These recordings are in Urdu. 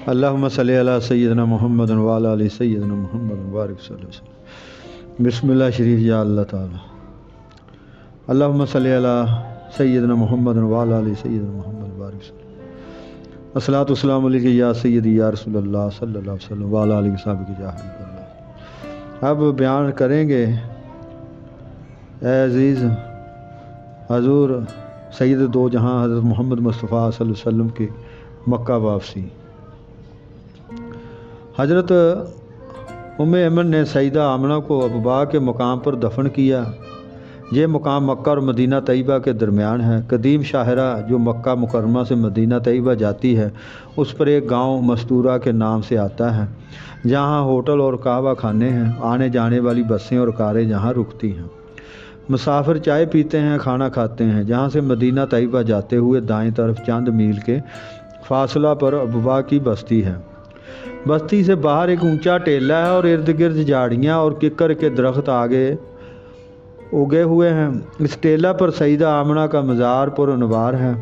اللہم صلی علی سیدنا محمد وعلی علی سیدنا محمد وبارک صلی اللہ علیہ وسلم۔ بسم اللہ شریف یا اللہ تعالی۔ اللہم صلی علی سیدنا محمد وعلی علی سیدنا محمد وبارک صلی اللہ علیہ وسلم۔ الصلاۃ والسلام علیک یا سیدی یا رسول اللہ صلی اللہ علیہ وسلم وعلی آلہ وصحبہ یا حبیب اللہ۔ اب بیان کریں گے اے عزیز حضور سید دو جہاں حضرت محمد مصطفیٰ صلی اللہ علیہ وسلم کی مکہ واپسی۔ حضرت ایمن نے سیدہ آمنہ کو ابوا کے مقام پر دفن کیا۔ یہ مقام مکہ اور مدینہ طیبہ کے درمیان ہے۔ قدیم شاہراہ جو مکہ مکرمہ سے مدینہ طیبہ جاتی ہے اس پر ایک گاؤں مستورہ کے نام سے آتا ہے، جہاں ہوٹل اور قہوہ خانے ہیں۔ آنے جانے والی بسیں اور کاریں جہاں رکتی ہیں۔ مسافر چائے پیتے ہیں، کھانا کھاتے ہیں۔ جہاں سے مدینہ طیبہ جاتے ہوئے دائیں طرف چند میل کے فاصلہ پر ابوا کی بستی ہے۔ بستی سے باہر ایک اونچا ٹیلہ ہے اور ارد گرد جھاڑیاں اور ککر کے درخت آگے اگے ہوئے ہیں۔ اس ٹیلہ پر سیدہ آمنہ کا مزار پر انوار ہے۔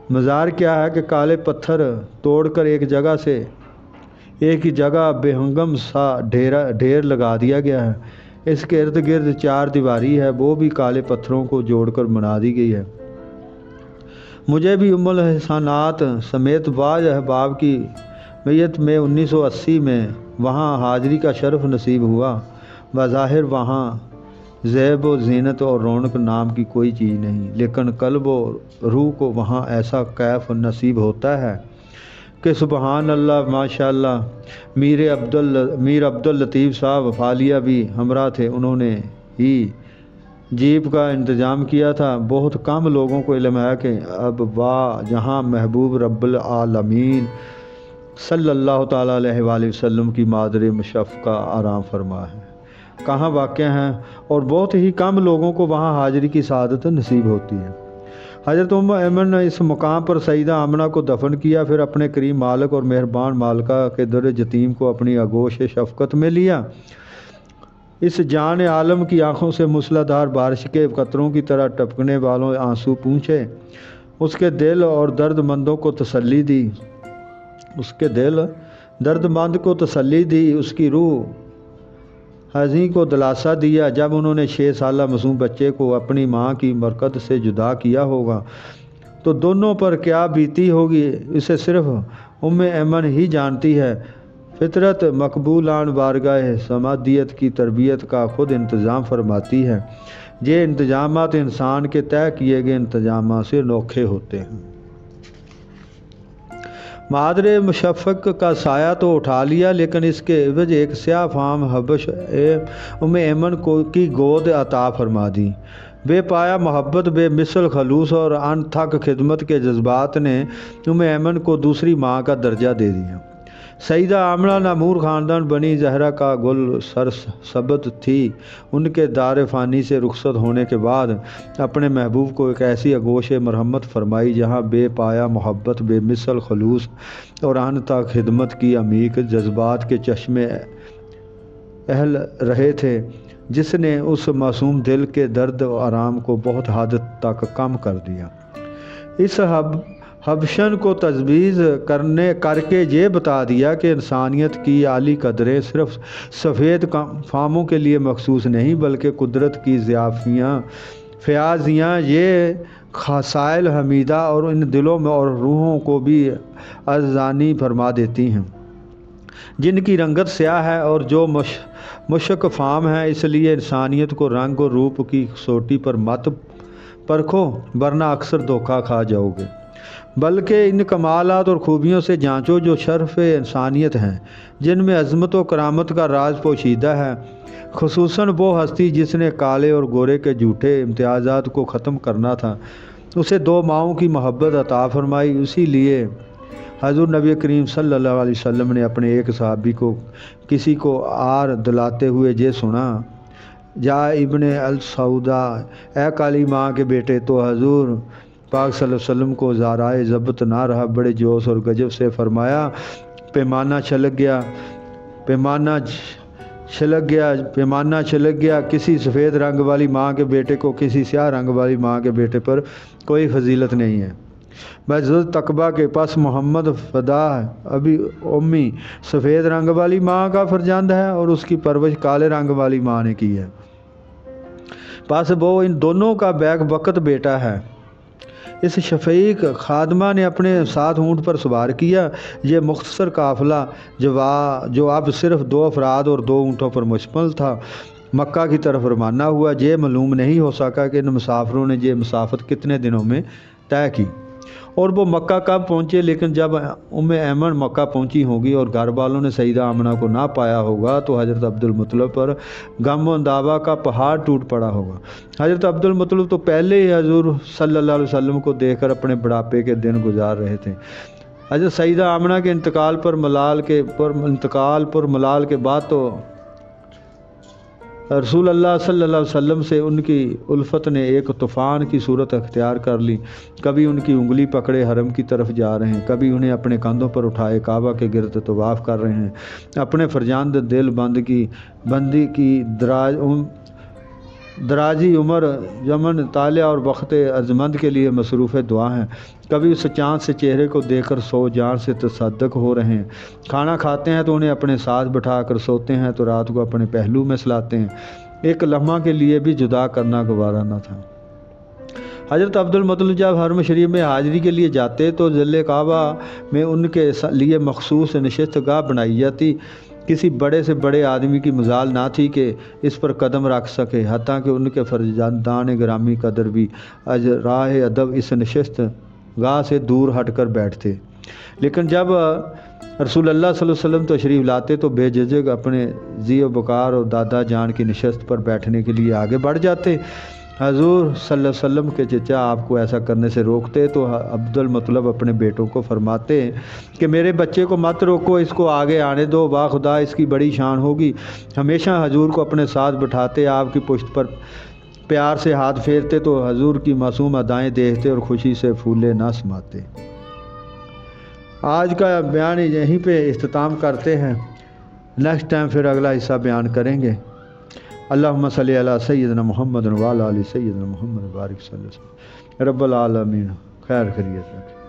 مزار کیا ہے کہ کالے پتھر توڑ کر ایک جگہ سے ایک ہی جگہ بے ہنگم سا ڈھیر لگا دیا گیا ہے۔ اس کے ارد گرد چار دیواری ہے، وہ بھی کالے پتھروں کو جوڑ کر بنا دی گئی ہے۔ مجھے بھی ام الحسنات سمیت بعض احباب کی میت میں 1980 میں وہاں حاضری کا شرف نصیب ہوا۔ بظاہر وہاں زیب و زینت اور رونق نام کی کوئی چیز نہیں، لیکن قلب و روح کو وہاں ایسا کیف نصیب ہوتا ہے کہ سبحان اللہ ماشاء اللہ۔ میر عبد اللطیف صاحب فالیہ بھی ہمراہ تھے۔ انہوں نے ہی جیپ کا انتظام کیا تھا۔ بہت کم لوگوں کو علم ہے کہ اب جہاں محبوب رب العالمین صلی اللہ تعالیٰ علیہ وآلہ وسلم کی مادر مشفقہ آرام فرما ہے، کہاں واقع ہیں، اور بہت ہی کم لوگوں کو وہاں حاضری کی سعادت نصیب ہوتی ہے۔ حضرت ایمن نے اس مقام پر سیدہ آمنہ کو دفن کیا، پھر اپنے کریم مالک اور مہربان مالکہ کے در یتیم کو اپنی آغوش شفقت میں لیا۔ اس جان عالم کی آنکھوں سے موسلا دھار بارش کے قطروں کی طرح ٹپکنے والوں آنسو پونچھے، اس کے دل اور درد مندوں کو تسلی دی، اس کی روح حزین کو دلاسا دیا۔ جب انہوں نے 6 سالہ معصوم بچے کو اپنی ماں کی مرکت سے جدا کیا ہوگا تو دونوں پر کیا بیتی ہوگی، اسے صرف ایمن ہی جانتی ہے۔ فطرت مقبولان بارگاہ سمادیت کی تربیت کا خود انتظام فرماتی ہے۔ یہ انتظامات انسان کے طے کیے گئے انتظامات سے نوکھے ہوتے ہیں۔ مادر مشفق کا سایہ تو اٹھا لیا، لیکن اس کے عوض ایک سیاہ فام حبش ایمن کی گود عطا فرما دی۔ بے پایا محبت، بے مثل خلوص اور ان تھک خدمت کے جذبات نے ایمن کو دوسری ماں کا درجہ دے دیا۔ سیدہ آمنہ نامور خاندان بنی زہرہ کا گل سرسبد تھی۔ ان کے دار فانی سے رخصت ہونے کے بعد اپنے محبوب کو ایک ایسی آغوش مرحمت فرمائی جہاں بے پایا محبت، بے مثل خلوص اور ان تک خدمت کی عمیق جذبات کے چشمے اہل رہے تھے، جس نے اس معصوم دل کے درد و آرام کو بہت حد تک کم کر دیا۔ اس حبشن کو تجویز کر کے یہ بتا دیا کہ انسانیت کی اعلی قدریں صرف سفید فاموں کے لیے مخصوص نہیں، بلکہ قدرت کی فیاضیاں یہ خصائل حمیدہ اور ان دلوں میں اور روحوں کو بھی ارزانی فرما دیتی ہیں جن کی رنگت سیاہ ہے اور جو مشک فام ہے۔ اس لیے انسانیت کو رنگ و روپ کی کسوٹی پر مت پرکھو، ورنہ اکثر دھوکہ کھا جاؤ گے، بلکہ ان کمالات اور خوبیوں سے جانچو جو شرف انسانیت ہیں، جن میں عظمت و کرامت کا راز پوشیدہ ہے۔ خصوصاً وہ ہستی جس نے کالے اور گورے کے جھوٹے امتیازات کو ختم کرنا تھا، اسے 2 ماؤں کی محبت عطا فرمائی۔ اسی لیے حضور نبی کریم صلی اللہ علیہ وسلم نے اپنے ایک صحابی کو کسی کو آر دلاتے ہوئے یہ سنا، جا ابن السودا، اے کالی ماں کے بیٹے، تو حضور پاک صلی اللہ علیہ وسلم کو زارائے ضبط نہ رہا، بڑے جوش اور گجب سے فرمایا، پیمانہ چھلک گیا۔ کسی سفید رنگ والی ماں کے بیٹے کو کسی سیاہ رنگ والی ماں کے بیٹے پر کوئی فضیلت نہیں ہے۔ مسجد تقبہ کے پاس محمد فدا ابھی امی سفید رنگ والی ماں کا فرزند ہے اور اس کی پرورش کالے رنگ والی ماں نے کی ہے۔ پاس وہ ان دونوں کا بیک وقت بیٹا ہے۔ اس شفیق خادمہ نے اپنے ساتھ اونٹ پر سوار کیا۔ یہ مختصر قافلہ جو اب صرف 2 افراد اور 2 اونٹوں پر مشتمل تھا، مکہ کی طرف روانہ ہوا۔ یہ معلوم نہیں ہو سکا کہ ان مسافروں نے یہ مسافت کتنے دنوں میں طے کی اور وہ مکہ کب پہنچے، لیکن جب ایمن مکہ پہنچی ہوگی اور گھر والوں نے سیدہ آمنہ کو نہ پایا ہوگا تو حضرت عبدالمطلب پر غم و اندابہ کا پہاڑ ٹوٹ پڑا ہوگا۔ حضرت عبدالمطلب تو پہلے ہی حضور صلی اللہ علیہ وسلم کو دیکھ کر اپنے بڑھاپے کے دن گزار رہے تھے۔ حضرت سیدہ آمنہ کے انتقال پر ملال کے بعد تو رسول اللہ صلی اللہ علیہ وسلم سے ان کی الفت نے ایک طوفان کی صورت اختیار کر لی۔ کبھی ان کی انگلی پکڑے حرم کی طرف جا رہے ہیں، کبھی انہیں اپنے کندھوں پر اٹھائے کعبہ کے گرد طواف کر رہے ہیں، اپنے فرزند دل بندی کی درازی عمر یمن طالع اور وقت ارجمند کے لیے مصروف دعا ہیں، کبھی اس چاند سے چہرے کو دیکھ کر 100 جان سے تصدق ہو رہے ہیں، کھانا کھاتے ہیں تو انہیں اپنے ساتھ بٹھا کر، سوتے ہیں تو رات کو اپنے پہلو میں سلاتے ہیں، ایک لمحہ کے لیے بھی جدا کرنا گوارا نہ تھا۔ حضرت عبدالمطلب جب حرم شریف میں حاضری کے لیے جاتے تو ظل کعبہ میں ان کے لیے مخصوص نشست گاہ بنائی جاتی۔ کسی بڑے سے بڑے آدمی کی مجال نہ تھی کہ اس پر قدم رکھ سکے، حتیٰ کہ ان کے فرزندان گرامی قدر بھی راہ ادب اس نشست گاہ سے دور ہٹ کر بیٹھتے۔ لیکن جب رسول اللہ صلی اللہ علیہ وسلم تشریف لاتے تو بے جھجک اپنے ذی و بکار اور دادا جان کی نشست پر بیٹھنے کے لیے آگے بڑھ جاتے۔ حضور صلی اللہ علیہ وسلم کے چچا آپ کو ایسا کرنے سے روکتے تو عبدالمطلب اپنے بیٹوں کو فرماتے کہ میرے بچے کو مت روکو، اس کو آگے آنے دو، با خدا اس کی بڑی شان ہوگی۔ ہمیشہ حضور کو اپنے ساتھ بٹھاتے، آپ کی پشت پر پیار سے ہاتھ پھیرتے تو حضور کی معصوم ادائیں دیکھتے اور خوشی سے پھولے نہ سماتے۔ آج کا بیان یہیں پہ اختتام کرتے ہیں، نیکسٹ ٹائم پھر اگلا حصہ بیان کریں گے۔ اللہم صلی علی سیدنا محمد و علی آل سیدنا محمد بارک صلی اللہ علیہ وسلم۔ رب العالمین خیر خیریت رکھے۔